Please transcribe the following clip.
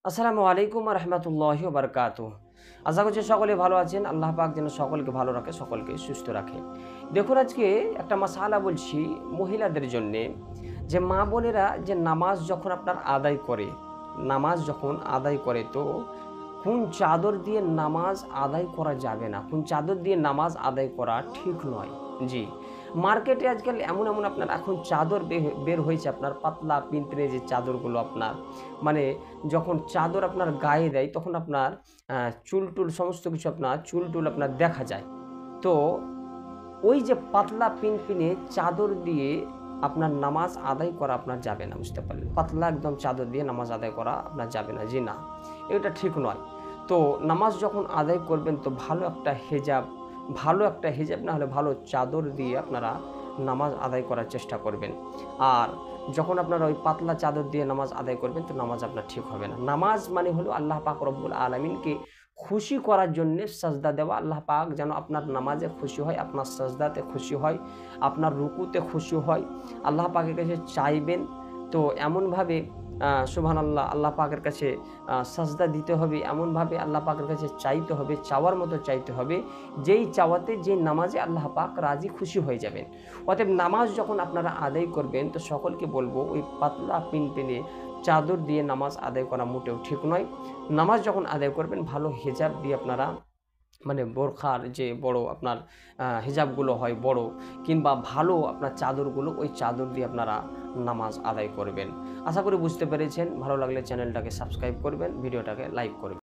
আসসালামু আলাইকুম রহমতুল্লাহি ওয়া বারাকাতুহু। আশা করছি সকলে ভালো আছেন। আল্লাহ পাক যেন সকলকে ভালো রাখে, সকলকে সুস্থ রাখে। দেখুন আজকে একটা মাসআলা বলছি মহিলাদের জন্যে, যে মা বোনেরা যে নামাজ যখন আপনার আদায় করে, নামাজ যখন আদায় করে তো কোন চাদর দিয়ে নামাজ আদায় করা যাবে না, কোন চাদর দিয়ে নামাজ আদায় করা ঠিক নয়। জি, মার্কেটে আজকাল এমন এমন আপনার এখন চাদর বের হয়েছে, আপনার পাতলা পিনপিনে যে চাদরগুলো আপনার মানে যখন চাদর আপনার গায়ে দেয় তখন আপনার চুল-টুল সমস্ত কিছু আপনার চুল-টুল আপনার দেখা যায়। তো ওই যে পাতলা পিনপিনে চাদর দিয়ে আপনার নামাজ আদায় করা আপনার যাবে না, বুঝতে পারলেন? পাতলা একদম চাদর দিয়ে নামাজ আদায় করা আপনার যাবে না। জি না, এটা ঠিক নয়। তো নামাজ যখন আদায় করবেন তো ভালো একটা হিজাব না হলে ভালো চাদর দিয়ে আপনারা নামাজ আদায় করার চেষ্টা করবেন। আর যখন আপনারা ওই পাতলা চাদর দিয়ে নামাজ আদায় করবেন তো নামাজ আপনার ঠিক হবে না। নামাজ মানে হলো আল্লাহ পাক রব্বুল আলামিনকে খুশি করার জন্যে সাজদা দেওয়া। আল্লাহ পাক যেন আপনার নামাজে খুশি হয়, আপনার সাজদাতে খুশি হয়, আপনার রুকুতে খুশি হয়। আল্লাহ পাকের কাছে চাইবেন তো এমনভাবে সুবহানাল্লাহ, আল্লাহ পাকের কাছে সাজদা দিতে হবে, এমনভাবে আল্লাহ পাকের কাছে চাইতে হবে, চাওয়ার মতো চাইতে হবে, যেই চাওয়াতে যে নামাজে আল্লাহ পাক রাজি খুশি হয়ে যাবেন। অতএব নামাজ যখন আপনারা আদায় করবেন তো সকলকে বলবো ওই পাতলা পিনপিনে চাদর দিয়ে নামাজ আদায় করা মোটেও ঠিক নয়। নামাজ যখন আদায় করবেন ভালো হিজাব দিয়ে আপনারা মানে বোরখার যে বড় আপনার হিজাবগুলো হয় বড়, কিংবা ভালো আপনার চাদরগুলো ওই চাদর দিয়ে আপনারা নামাজ আদায় করবেন। আশা করি বুঝতে পেরেছেন। ভালো লাগলে চ্যানেলটাকে সাবস্ক্রাইব করবেন, ভিডিওটাকে লাইক করবেন।